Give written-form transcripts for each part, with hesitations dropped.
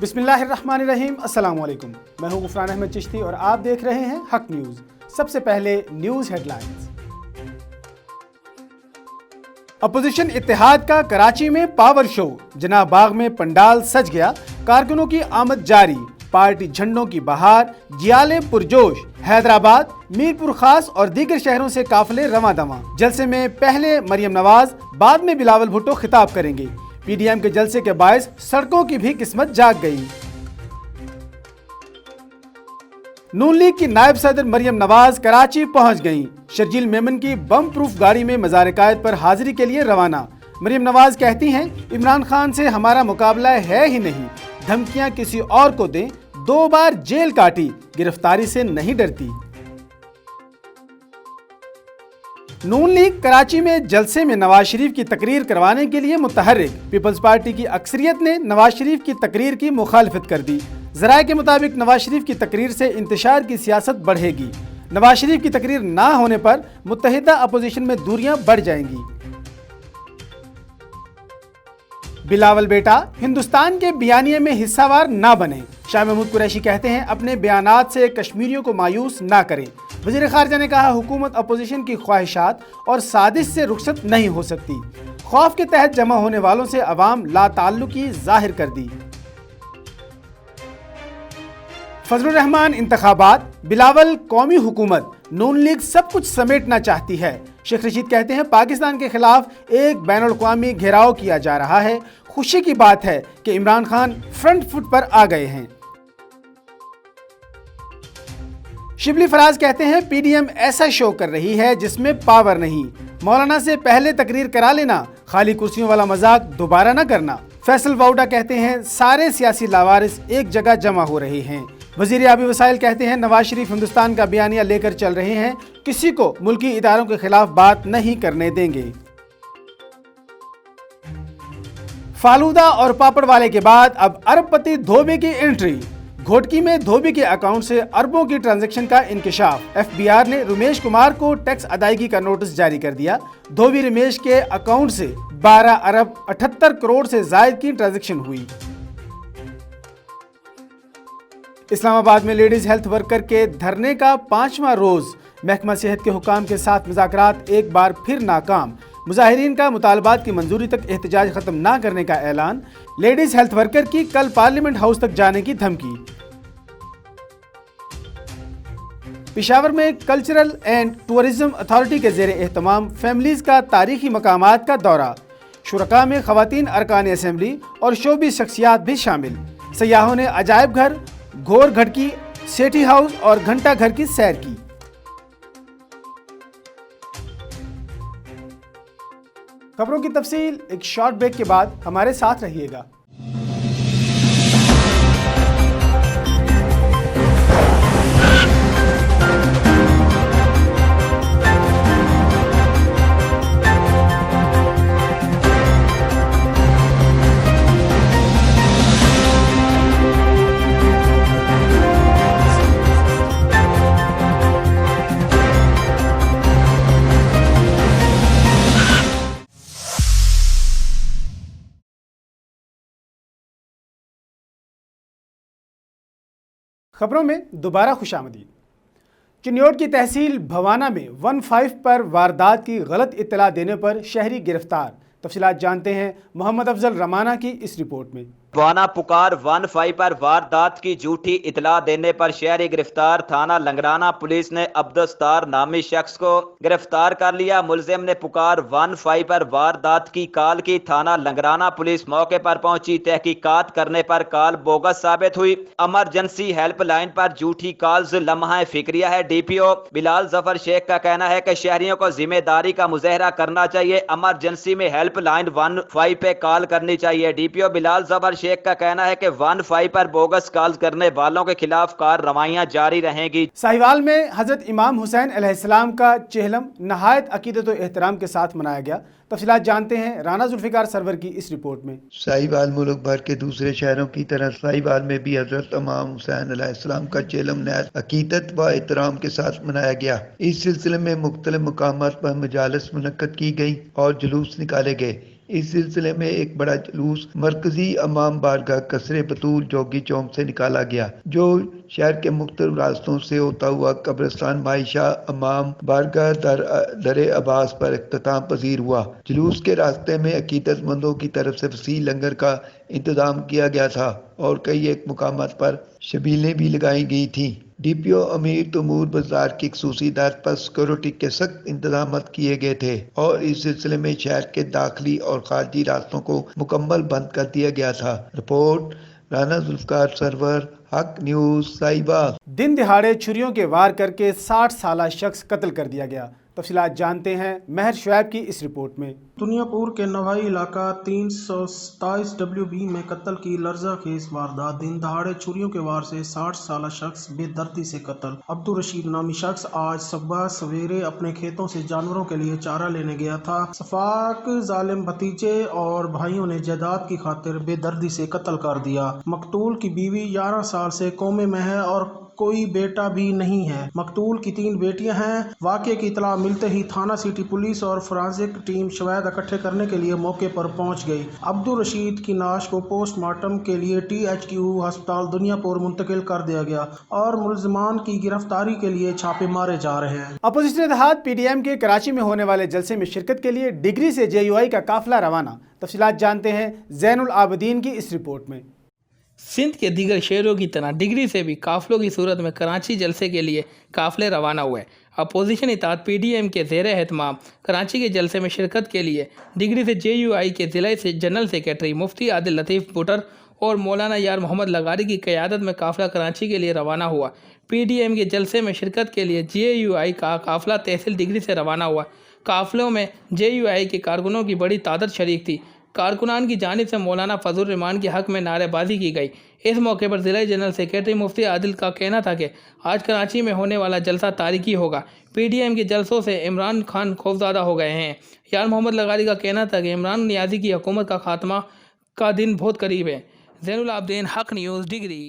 बिस्मिल्लाहिर्रहमानिर्रहीम, अस्सलाम वालेकुम। मैं हूं गुफरान अहमद चिश्ती और आप देख रहे हैं हक न्यूज़। सबसे पहले न्यूज़ हेडलाइंस। अपोजिशन इत्तेहाद का कराची में पावर शो, जना बाग में पंडाल सज गया, कारकुनों की आमद जारी, पार्टी झंडों की बहार, जियाले पुरजोश, हैदराबाद, मीरपुर खास और दीगर शहरों से काफिले रवां दवां। जलसे में पहले मरियम नवाज, बाद में बिलावल भुट्टो खिताब करेंगे। पीडीएम के जलसे के बायस सड़कों की भी किस्मत जाग गई। नून लीग की नायब सदर मरियम नवाज कराची पहुंच गईं। शर्जील मेमन की बम प्रूफ गाड़ी में मज़ार-ए-कायद पर हाजिरी के लिए रवाना। मरियम नवाज कहती हैं, इमरान खान से हमारा मुकाबला है ही नहीं, धमकियां किसी और को दें, 2 बार जेल काटी, गिरफ्तारी से नहीं डरती। नून लीग कराची में जलसे में नवाज शरीफ की तकरीर करवाने के लिए मुतहर्रिक। पीपल्स पार्टी की अक्सरियत ने नवाज शरीफ की तकरीर की मुखालफत कर दी। ज़राए के मुताबिक नवाज शरीफ की तकरीर से इंतशार की सियासत बढ़ेगी। नवाज शरीफ की तकरीर ना होने पर मुत्तहिदा अपोजिशन में दूरियां बढ़ जाएंगी। बिलावल बेटा, हिंदुस्तान के बयानिए में हिस्सावार ना बने। शाह महमूद कुरैशी कहते हैं, अपने बयानात से कश्मीरियों को मायूस ना करें। वज़ीर ख़ारजा ने कहा, हुकूमत अपोजिशन की ख्वाहिशात और साजिश से रुखसत नहीं हो सकती। खौफ के तहत जमा होने वालों से अवाम लाताल्लुकी जाहिर कर दी। फजलुर रहमान इंतखाबात, बिलावल कौमी हुकूमत, नून लीग सब कुछ समेटना चाहती है। शेख रशीद कहते हैं, पाकिस्तान के खिलाफ एक बैनुल-अक़वामी घेराव किया जा रहा है। खुशी की बात है कि इमरान खान फ्रंट फुट पर आ गए हैं। शिबली फराज कहते हैं, पीडीएम ऐसा शो कर रही है जिसमें पावर नहीं। मौलाना से पहले तकरीर करा लेना, खाली कुर्सियों वाला मजाक दोबारा न करना। फैसल वाउडा कहते हैं, सारे सियासी लावारिस एक जगह जमा हो रहे हैं। वजीर आबी वसाइल कहते हैं, नवाज शरीफ हिंदुस्तान का बयानिया लेकर चल रहे हैं, किसी को मुल्की इदारों के खिलाफ बात नहीं करने देंगे। फालूदा और पापड़ वाले के बाद अब अरबपति धोबी की एंट्री। घोटकी में धोबी के अकाउंट से अरबों की ट्रांजैक्शन का इंकशाफ। एफबीआर ने रमेश कुमार को टैक्स अदायगी का नोटिस जारी कर दिया। धोबी रमेश के अकाउंट से 12 अरब 78 करोड़ से जायद की ट्रांजैक्शन हुई। इस्लामाबाद में लेडीज हेल्थ वर्कर के धरने का 5वां रोज। महकमा सेहत के हुकाम के साथ मुज़ाकरात एक बार फिर नाकाम। मुजाहिरीन का मुतालबात की मंजूरी तक एहतजाज खत्म ना करने का ऐलान। लेडीज हेल्थ वर्कर की कल पार्लियामेंट हाउस तक जाने की धमकी। पेशावर में कल्चरल एंड टूरिज्म अथॉरिटी के ज़ेरे एहतमाम फैमिलीज का तारीखी मकामात का दौरा। शुरका में खवातीन अरकान असेंबली और शोबी शख्सियात भी शामिल। सयाहों ने अजायब घर, घोर घटकी, सेठी हाउस और घंटा घर की सैर की। खबरों की तफसील एक शॉर्ट ब्रेक के बाद, हमारे साथ रहिएगा। खबरों में दोबारा खुशामदीद। चिन्योट की तहसील भवाना में 15 पर वारदात की गलत इत्तला देने पर शहरी गिरफ्तार। तफसीलात जानते हैं मोहम्मद अफजल रमाना की इस रिपोर्ट में। भवाना पुकार 15 पर वारदात की झूठी इतला देने पर शहरी गिरफ्तार। थाना लंगराना पुलिस ने अब्दुस्तार नामी शख्स को गिरफ्तार कर लिया। मुलजिम ने पुकार 15 पर वारदात की कॉल की। थाना लंगराना पुलिस मौके पर पहुंची। तहकीकात करने पर कॉल बोगस साबित हुई। इमरजेंसी हेल्पलाइन पर झूठी कॉल्स लम्हा फिक्रिया है। डीपीओ बिलाल जफर शेख का कहना है कि शहरियों को जिम्मेदारी का मुजाहरा करना चाहिए। इमरजेंसी में हेल्पलाइन 15 पे कॉल करनी चाहिए। डीपीओ बिलाल जफर शेख का कहना है कि 15 पर बोगस कॉल करने वालों के खिलाफ कार्रवाइयां जारी रहेंगी। साहिवाल में हजरत इमाम हुसैन अलैहिस्सलाम का चेहलम नहायत अकीदत और एहतराम के साथ मनाया गया। तफसीलात जानते हैं राना जुल्फिकार सरवर की इस रिपोर्ट में। साहिवाल मुल्क भर के दूसरे शहरों की तरह साहिवाल में भी हजरत इमाम हुसैन अलैहिस्सलाम का चेहलम नहायत अकीदत व एहतराम के साथ मनाया गया। इस सिलसिले में मुख्तलिफ मकामात पर मजालिस मुनक्कद की गई और जुलूस निकाले गए। اس سلسلے میں ایک بڑا جلوس مرکزی امام بارگاہ قصر بطول جوگی چوک سے نکالا گیا، جو شہر کے مختلف راستوں سے ہوتا ہوا قبرستان معائشہ امام بارگاہ در عباس پر اختتام پذیر ہوا۔ جلوس کے راستے میں عقیدت مندوں کی طرف سے وسیع لنگر کا انتظام کیا گیا تھا اور کئی ایک مقامات پر شبیلیں بھی لگائی گئی تھیں۔ ڈی پی او امیر تیمور بازار کی خصوصی ہدایت پر سیکورٹی کے سخت انتظامات کیے گئے تھے اور اس سلسلے میں شہر کے داخلی اور خارجی راستوں کو مکمل بند کر دیا گیا تھا۔ رپورٹ رانا ذوالفقار سرور، حق نیوز، صاحبہ۔ دن دہاڑے چھریوں کے وار کر کے 60 سالہ شخص قتل کر دیا گیا۔ تفصیلات جانتے ہیں مہر شعیب کی اس رپورٹ میں۔ دنیا پور کے نوائی علاقہ 327 WB میں قتل کی لرزہ خیز واردات۔ دن دہاڑے چھریوں کے وار سے 60 سالہ شخص بے دردی سے قتل۔ عبدالرشید نامی شخص آج صبح سویرے اپنے کھیتوں سے جانوروں کے لیے چارہ لینے گیا تھا۔ شفاق ظالم بھتیجے اور بھائیوں نے جائیداد کی خاطر بے دردی سے قتل کر دیا۔ مقتول کی بیوی 11 سال سے کومے میں ہے اور کوئی بیٹا بھی نہیں ہے۔ مقتول کی 3 بیٹیاں ہیں۔ واقعے کی اطلاع ملتے ہی تھانہ سٹی پولیس اور فورینسک ٹیم شواہد اکٹھے کرنے کے لیے موقع پر پہنچ گئی۔ عبدالرشید کی نعش کو پوسٹ مارٹم کے لیے THQ ہسپتال دنیا پور منتقل کر دیا گیا اور ملزمان کی گرفتاری کے لیے چھاپے مارے جا رہے ہیں۔ اپوزیشن اتحاد PDM کے کراچی میں ہونے والے جلسے میں شرکت کے لیے ڈگری سے JUI کا قافلہ روانہ۔ تفصیلات جانتے ہیں زین العابدین کی اس رپورٹ میں۔ سندھ کے دیگر شہروں کی طرح ڈگری سے بھی قافلوں کی صورت میں کراچی جلسے کے لیے قافلے روانہ ہوئے۔ اپوزیشن اتحاد PDM کے زیر اہتمام کراچی کے جلسے میں شرکت کے لیے ڈگری سے JUI کے ضلع جنرل سیکرٹری مفتی عادل لطیف بٹر اور مولانا یار محمد لغاری کی قیادت میں قافلہ کراچی کے لیے روانہ ہوا۔ PDM کے جلسے میں شرکت کے لیے JUI کا قافلہ تحصیل ڈگری سے روانہ ہوا۔ قافلوں میں JUI کے کارکنوں کی بڑی تعداد شریک تھی۔ کارکنان کی جانب سے مولانا فضل الرحمان کے حق میں نعرے بازی کی گئی۔ اس موقع پر ضلع جنرل سیکرٹری مفتی عادل کا کہنا تھا کہ آج کراچی میں ہونے والا جلسہ تاریخی ہوگا۔ PDM کے جلسوں سے عمران خان خوفزدہ ہو گئے ہیں۔ یار محمد لغاری کا کہنا تھا کہ عمران نیازی کی حکومت کا خاتمہ کا دن بہت قریب ہے۔ زین العابدین، حق نیوز، ڈگری۔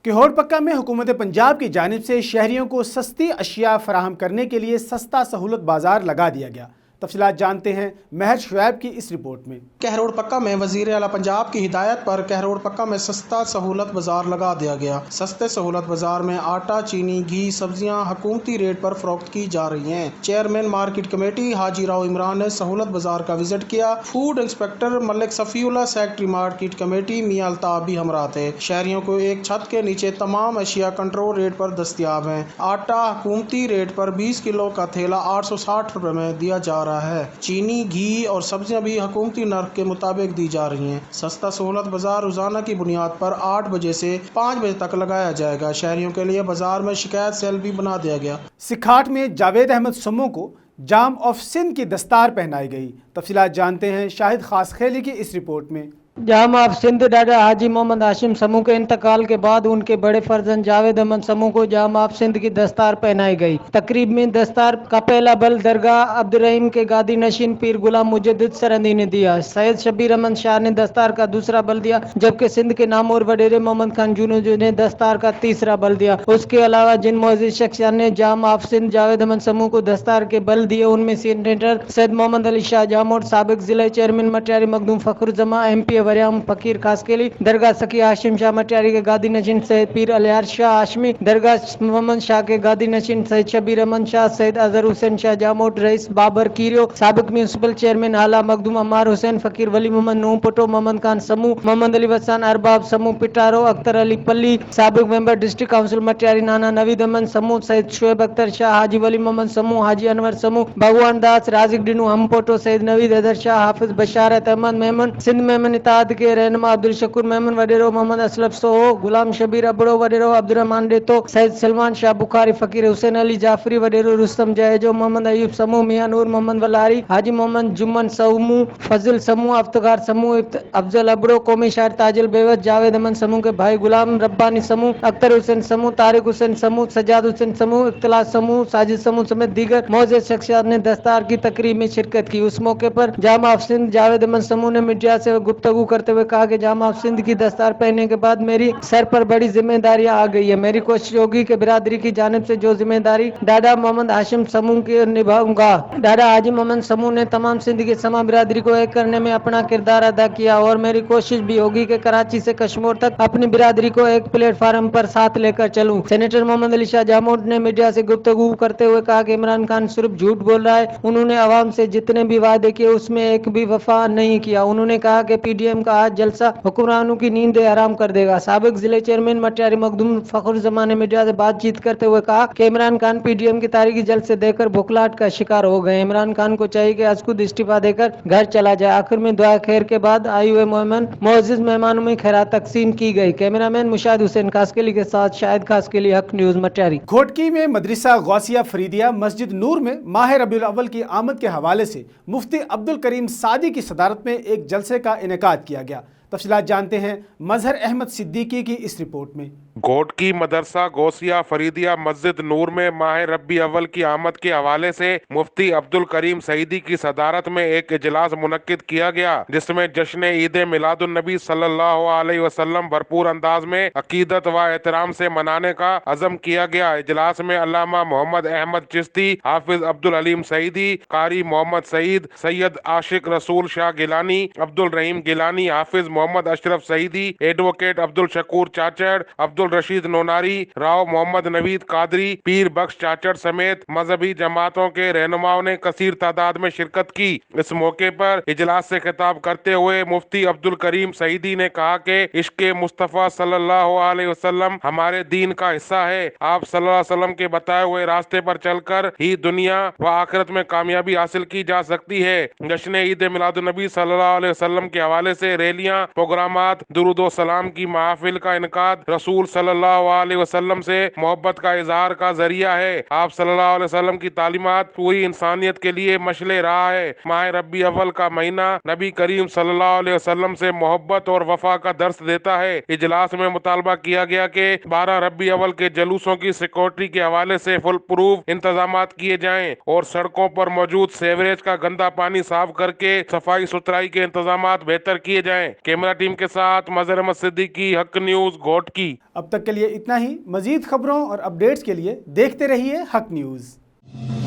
کہوڑ پکا میں حکومت پنجاب کی جانب سے شہریوں کو سستی اشیاء فراہم کرنے کے لیے سستا سہولت بازار لگا دیا گیا۔ تفصیلات جانتے ہیں مہر شعیب کی اس رپورٹ میں۔ کہروڑ پکا میں وزیر اعلیٰ پنجاب کی ہدایت پر کہروڑ پکا میں سستا سہولت بازار لگا دیا گیا۔ سستے سہولت بازار میں آٹا، چینی، گھی، سبزیاں حکومتی ریٹ پر فروخت کی جا رہی ہیں۔ چیئرمین مارکیٹ کمیٹی حاجی راؤ عمران نے سہولت بازار کا وزٹ کیا۔ فوڈ انسپیکٹر ملک صفی اللہ، سیکرٹری مارکیٹ کمیٹی میاں الطاف بھی ہمراہ تھے۔ شہریوں کو ایک چھت کے نیچے تمام اشیاء کنٹرول ریٹ پر دستیاب ہیں۔ آٹا حکومتی ریٹ پر 20 کلو کا تھیلا 860 روپے میں دیا جا رہا ہے۔ چینی، گھی اور سبزیاں بھی حکومتی نرخ کے مطابق دی جا رہی ہیں۔ سستا سہولت بازار روزانہ کی بنیاد پر 8 بجے سے 5 بجے تک لگایا جائے گا۔ شہریوں کے لیے بازار میں شکایت سیل بھی بنا دیا گیا۔ سکھاٹ میں جاوید احمد سمو کو جام آف سندھ کی دستار پہنائی گئی۔ تفصیلات جانتے ہیں شاہد خاص خیلی کی اس رپورٹ میں۔ جام آف سندھ ڈاڈا حاجی محمد ہاشم سمو کے انتقال کے بعد ان کے بڑے فرزند جاوید احمد سمو کو جام آف سندھ کی دستار پہنائی گئی۔ تقریب میں دستار کا پہلا بل درگاہ عبدالرحیم کے گادی نشین پیر غلام مجدد سرندی نے دیا۔ سید شبیر احمد شاہ نے دستار کا دوسرا بل دیا، جبکہ سندھ کے نامور وڈیرے محمد خان جونو نے دستار کا تیسرا بل دیا۔ اس کے علاوہ جن معزز شخصیات نے جام آف سندھ جاوید احمد سمو کو دستار کے بل دیے، ان میں سینیٹر سید محمد علی شاہ جاموٹ، سابق ضلع چیئرمین مٹیاری مخدوم فخر الزماں، MP وریام فقیر خاسکیلی، درگاہ سکی ہاشم شاہ مٹیاری کے گادی نشین سید پیر الیار شاہ ہاشمی، درگاہ محمد شاہ کے گادی نشین سید شبیر احمد شاہ، سید اظہر حسین شاہ جاموٹ، رئیس بابر کیریو، سابق میونسپل چیئرمین اعلیٰ مخدوم عمار حسین فقیر، ولی محمد نوح پٹو، محمد خان سمو، محمد علی وسان ارباب سمو پٹارو، اختر علی پلی، سابق ممبر ڈسٹرکٹ کونسل مٹیاری نانا نوید احمد سمو، سید شعیب اختر شاہ، حاجی ولی محمد سمو، حاجی انور سمو، بھگوان داس، رازق ڈنو ہم پٹو، سید نوید حیدر شاہ، حافظ بشارت احمد میمن، سندھ میمن اتحاد کے رہنما عبدالشکور میمن وڈیرو، محمد اسلف سوہو، غلام شبیر ابڑو وڈیرو، عبدالرحمان ڈیتو، سید سلمان شاہ بخاری فقیر، حسین علی جعفری وڈیرو، رستم جہیجو، محمد ایوب سمو، میاں نور محمد ولاری، حاجی محمد جمن سمو، فضل سمو، افتخار سمو، افضل ابڑو، قومی شاعر تاجل بیوت، جاوید احمد سمو کے بھائی غلام ربانی سمو، اختر حسین سمو، طارق حسین سمو، سجاد حسین سمو، اختلاف سمو، ساجد سمو سمیت دیگر معزز شخصیات نے دستار کی تقریب میں شرکت کی۔ اس موقع پر جامع آف سندھ جاوید احمد سمو نے میڈیا سے گفتگو गुफ्तगू करते हुए कहा कि जामा सिंध की दस्तार पहनने के बाद मेरी सर पर बड़ी जिम्मेदारियां आ गई है। मेरी कोशिश होगी कि बिरादरी की जानिब से जो जिम्मेदारी डाडा मोहम्मद हाशिम समूह की निभाऊंगा। डाडा हाजी मोहम्मद समूह ने तमाम सिंध की समा बिरादरी को एक करने में अपना किरदार अदा किया और मेरी कोशिश भी होगी कि कराची से कश्मीर तक अपनी बिरादरी को एक प्लेटफार्म पर साथ लेकर चलूं। सेनेटर मोहम्मद अली शाह जामोद ने मीडिया से गुफ्तगू करते हुए कहा कि इमरान खान सिर्फ झूठ बोल रहा है। उन्होंने अवाम से जितने भी वादे किए उसमें एक भी वफा नहीं किया। उन्होंने कहा कि पीडीएम का आज जलसा हुक्मरानों की नींद हराम कर देगा। साबिक जिले चेयरमैन मटियारी मखदूम फखर जमान ने मीडिया से बातचीत करते हुए कहा कि इमरान खान पीडीएम की तारीखी जलसे देकर बुखलाहट का शिकार हो गए। इमरान खान को चाहिए कि आज खुद इस्तीफा देकर घर चला जाए। आखिर में दुआ खैर के बाद आए हुए मोअज़्ज़िज़ मेहमानों में खैरात तकसीम की गई। कैमरामैन मुशाहिद हुसैन खासकेली के साथ शाहिद खासकेली, हक न्यूज मटियारी। घोटकी में मदरसा गौसिया फरीदिया मस्जिद नूर में माह रबीउल अव्वल की आमद के हवाले से मुफ्ती अब्दुल करीम सादी की सदारत में एक जलसे का इनेकाद किया गया। तफसीलात जानते हैं मजहर अहमद सिद्दीकी की इस रिपोर्ट में। घोटकी मदरसा गौसिया फरीदिया मस्जिद नूर में माह रबी अव्वल की आमद के हवाले से मुफ्ती अब्दुल करीम सईदी की सदारत में एक इजलास मुनक्किद किया गया, जिसमें जश्न ईद मिलादुन नबी सल्लल्लाहु अलैहि वसल्लम भरपूर अंदाज में अकीदत व एहतराम से मनाने का अज़म किया गया। इजलास में अल्लामा मोहम्मद अहमद चिश्ती, हाफिज अब्दुल अलीम सईदी, कारी मोहम्मद सईद, सैयद आशिक रसूल शाह गिलानी, अब्दुल रहीम गिलानी, हाफिज मोहम्मद अशरफ सईदी, एडवोकेट अब्दुल शकूर चाचड़, अब्दुल रशीद नोनारी, राव मोहम्मद नवीद कादरी, पीर बख्श चाचड़ समेत मजहबी जमातों के रहनुमाओं ने कसीर तादाद में शिरकत की। इस मौके पर इजलास से खिताब करते हुए मुफ्ती अब्दुल करीम सईदी ने कहा कि इश्क़े मुस्तफ़ा सल्लल्लाहु अलैहि वसल्लम हमारे दीन का हिस्सा है। आप सल्लल्लाहु अलैहि वसल्लम के बताए हुए रास्ते पर चलकर ही दुनिया व आखिरत में कामयाबी हासिल की जा सकती है। जश्न ईद मिलादुन नबी सल्लल्लाहु अलैहि वसल्लम के हवाले से रैलियां, प्रोग्रामात, दुरूद व सलाम की महफिल का इनकाद रसूल सल्लल्लाहु अलैहि वसल्लम से मोहब्बत का इजहार का जरिया है। आप सल्लल्लाहु अलैहि वसल्लम की तालीमात पूरी इंसानियत के लिए मशले रहा है। माह रबी अव्वल का महीना नबी करीम सल्लल्लाहु अलैहि वसल्लम से मोहब्बत और वफा का दर्स देता है। इजलास में मुतालबा किया गया कि 12 रबी अव्वल के जलूसों की सिक्योरिटी के हवाले से फुल प्रूफ इंतजामात किए जाएं और सड़कों पर मौजूद सेवरेज का गंदा पानी साफ करके सफाई सुथराई के इंतजामात बेहतर किए जाएं। कैमरा टीम के साथ मजहर अहमद सिद्दीकी, हक न्यूज, घोटकी। अब तक के लिए इतना ही। मजीद खबरों और अपडेट्स के लिए देखते रहिए हक न्यूज़।